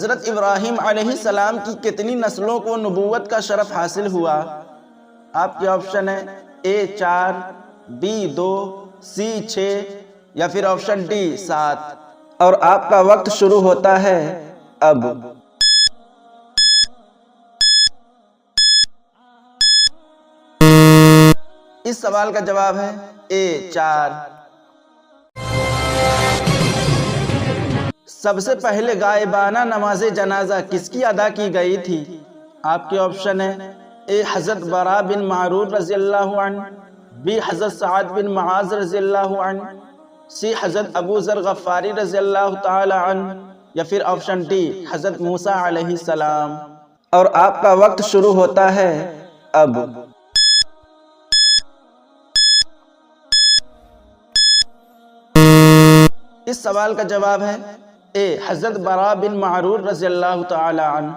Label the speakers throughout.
Speaker 1: حضرت ابراہیم علیہ السلام کی کتنی نسلوں کو نبوت کا شرف حاصل ہوا؟ آپ کے آپشن ہے A4، B2، C6 یا پھر آپشن D 7۔ اور آپ کا وقت شروع ہوتا ہے اب۔ اس سوال کا جواب ہے A4۔ سب سے پہلے غائبانہ نماز جنازہ کس کی ادا کی گئی تھی؟ آپ کے آپشن ہے A حضرت براء بن معرور رضی اللہ عنہ، B حضرت سعد بن معاذ رضی اللہ عنہ، C حضرت ابو ذر غفاری رضی اللہ تعالی عنہ یا پھر آپشن D حضرت موسیٰ علیہ السلام۔ اور آپ کا وقت شروع ہوتا ہے اب۔ اس سوال کا جواب ہے A حضرت براء بن معرور رضی اللہ تعالی عنہ۔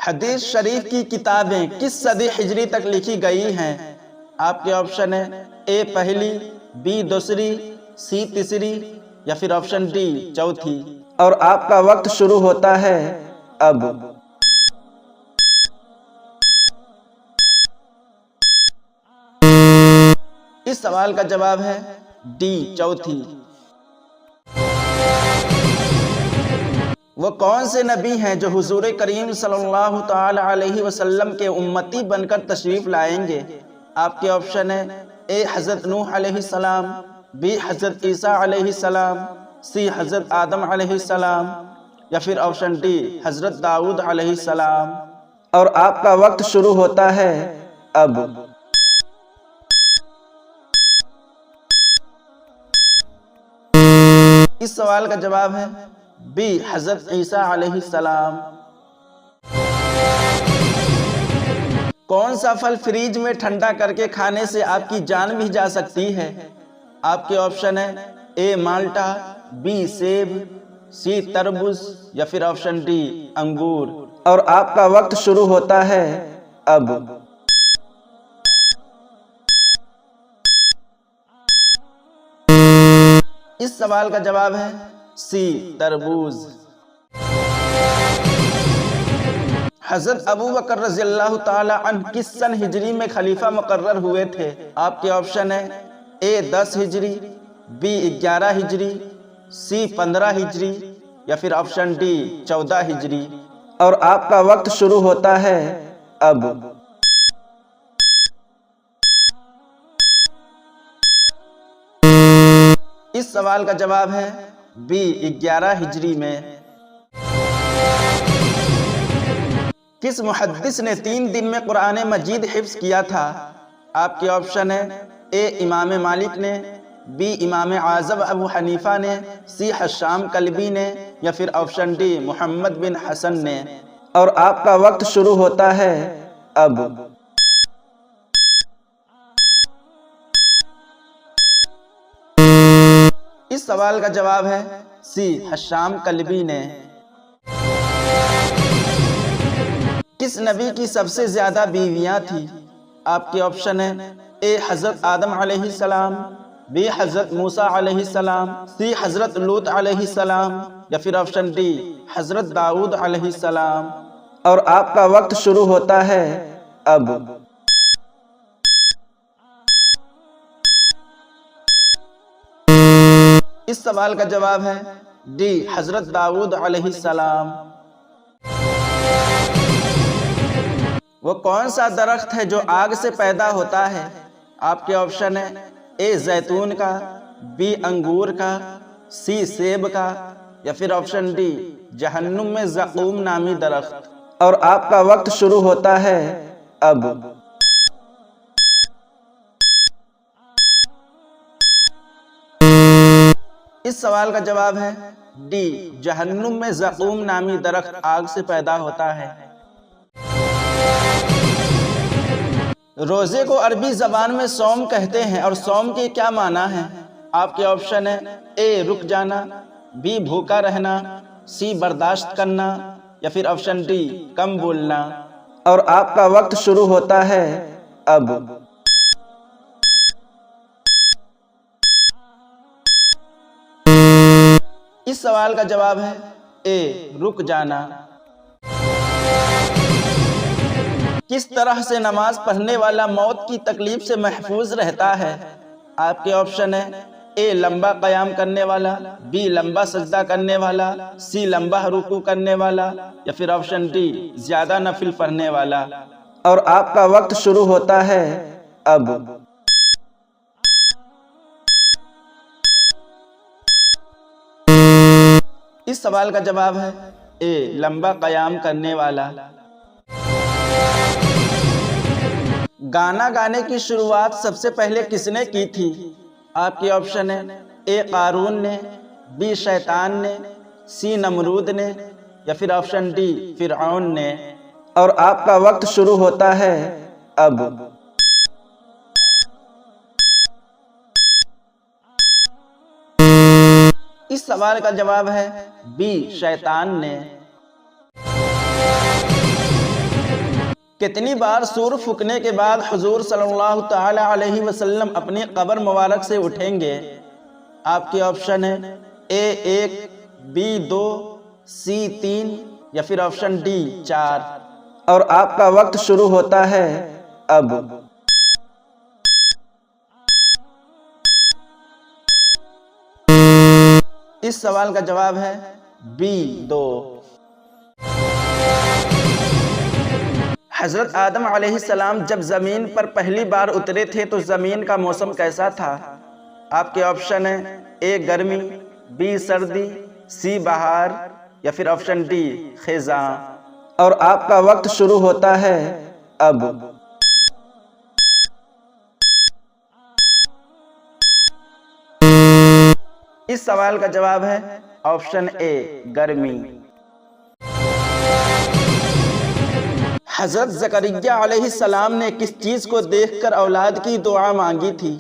Speaker 1: حدیث شریف کی کتابیں کس صدی ہجری تک لکھی گئی ہیں؟ آپ کے آپشن ہے A پہلی، B دوسری، C تیسری یا پھر آپشن D چوتھی۔ اور آپ کا وقت شروع ہوتا ہے اب۔ اس سوال کا جواب ہے D چوتھی۔ وہ کون سے نبی ہیں جو حضور کریم صلی اللہ تعالی علیہ وسلم کے امتی بن کر تشریف لائیں گے؟ آپ کے آپشن ہے A حضرت نوح علیہ السلام، B حضرت عیسیٰ علیہ السلام، C حضرت آدم علیہ السلام یا پھر آپشن D حضرت داؤد علیہ السلام۔ اور آپ کا وقت شروع ہوتا ہے اب۔ اس سوال کا جواب ہے B حضرت عیسیٰ علیہ السلام۔ کون سا پھل فریج میں ٹھنڈا کر کے کھانے سے آپ کی جان بھی جا سکتی ہے؟ آپ کے آپشن ہے A مالٹا، B سیب، C تربوز یا پھر آپشن D انگور۔ اور آپ کا وقت شروع ہوتا ہے اب۔ اس سوال کا جواب ہے C تربوز۔ حضرت ابو بکر رضی اللہ تعالی عنہ کس سن ہجری میں خلیفہ مقرر ہوئے تھے؟ آپ کے آپشن ہے A 10 ہجری، B 11 ہجری، C 15 ہجری یا پھر آپشن D 14 ہجری۔ اور آپ کا وقت شروع ہوتا ہے اب۔ اس سوال کا جواب ہے B 11 ہجری میں۔ کس محدث نے 3 دن میں قرآن مجید حفظ کیا تھا؟ آپ کے آپشن ہے A امام مالک نے، B امام اعظم ابو حنیفہ نے، C حشام کلبی نے یا پھر آپشن D محمد بن حسن نے۔ اور آپ کا وقت شروع ہوتا ہے اب۔ اس سوال کا جواب ہے C حشام کلبی نے۔ کس نبی کی سب سے زیادہ بیویاں تھیں؟ آپ کے آپشن ہے A حضرت آدم علیہ السلام، B حضرت موسیٰ علیہ السلام، C حضرت لوط علیہ السلام یا پھر آپشن D حضرت داؤد علیہ السلام۔ اور آپ کا وقت شروع ہوتا ہے اب۔ اس سوال کا جواب ہے D حضرت داؤد علیہ السلام۔ وہ کون سا درخت ہے جو آگ سے پیدا ہوتا ہے؟ آپ کے آپشن ہے A زیتون کا، B انگور کا، C سیب کا یا پھر آپشن D جہنم میں زقوم نامی درخت۔ اور آپ کا وقت شروع ہوتا ہے اب۔ اس سوال کا جواب ہے D جہنم میں زقوم نامی درخت آگ سے پیدا ہوتا ہے۔ روزے کو عربی زبان میں صوم کہتے ہیں اور صوم کے کیا معنی ہیں؟ آپ کے آپشن ہے A رک جانا، B بھوکا رہنا، C برداشت کرنا یا پھر آپشن D کم بولنا۔ اور آپ کا وقت شروع ہوتا ہے اب۔ اس سوال کا جواب ہے اے رک جانا۔ کس طرح سے نماز پڑھنے والا موت کی تکلیف سے محفوظ رہتا ہے؟ آپ کے آپشن ہے اے لمبا قیام کرنے والا، بی لمبا سجدہ کرنے والا، سی لمبا رکوع کرنے والا، یا پھر آپشن ڈی زیادہ نفل پڑھنے والا۔ اور آپ کا وقت شروع ہوتا ہے اب۔ اس سوال کا جواب ہے اے لمبا قیام کرنے والا۔ گانا گانے کی شروعات سب سے پہلے کس نے کی تھی؟ آپ کے آپشن ہے اے قارون نے، بی شیطان نے، سی نمرود نے، یا پھر آپشن ڈی فرعون نے۔ اور آپ کا وقت شروع ہوتا ہے اب۔ اس سوال کا جواب ہے بی شیطان نے۔ کتنی بار سور پھونکنے کے بعد حضور صلی اللہ تعالی علیہ وسلم اپنی قبر مبارک سے اٹھیں گے؟ آپ کے آپشن ہے اے 1، بی 2، سی 3، یا پھر آپشن ڈی 4۔ اور آپ کا وقت شروع ہوتا ہے اب۔ اس سوال کا جواب ہے بی 2۔ حضرت آدم علیہ السلام جب زمین پر پہلی بار اترے تھے تو زمین کا موسم کیسا تھا؟ آپ کے آپشن ہے اے گرمی، بی سردی، سی بہار، یا پھر آپشن ڈی خزاں۔ اور آپ کا وقت شروع ہوتا ہے اب۔ اس سوال کا جواب ہے آپشن اے گرمی۔ حضرت زکریا علیہ السلام نے کس چیز کو دیکھ کر اولاد کی دعا مانگی تھی؟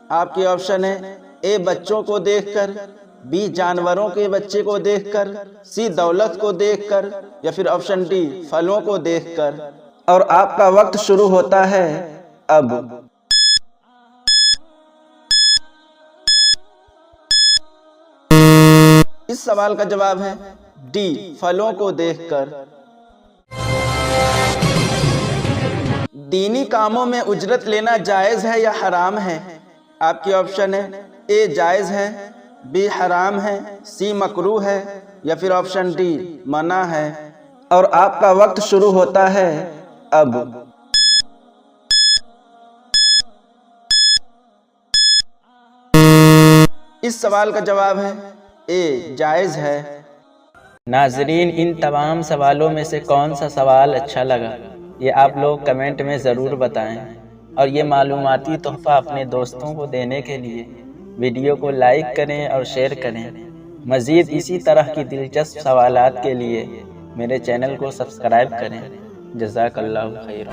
Speaker 1: آپ کے آپشن ہے اے بچوں کو دیکھ کر، بی جانوروں کے بچے کو دیکھ کر، سی دولت کو دیکھ کر، یا پھر آپشن ڈی پھلوں کو دیکھ کر۔ اور آپ کا وقت شروع ہوتا ہے اب۔ اس سوال کا جواب ہے ڈی پھلوں کو دیکھ کر۔ دینی کاموں میں اجرت لینا جائز ہے یا حرام ہے؟ آپ کی آپشن ہے اے جائز ہے، بی حرام ہے، سی مکروہ ہے، یا پھر آپشن ڈی منع ہے۔ اور آپ کا وقت شروع ہوتا ہے اب۔ اس سوال کا جواب ہے اے جائز ہے۔
Speaker 2: ناظرین، ان تمام سوالوں میں سے کون سا سوال اچھا لگا یہ آپ لوگ کمنٹ میں ضرور بتائیں، اور یہ معلوماتی تحفہ اپنے دوستوں کو دینے کے لیے ویڈیو کو لائک کریں اور شیئر کریں۔ مزید اسی طرح کی دلچسپ سوالات کے لیے میرے چینل کو سبسکرائب کریں۔ جزاک اللہ خیرا۔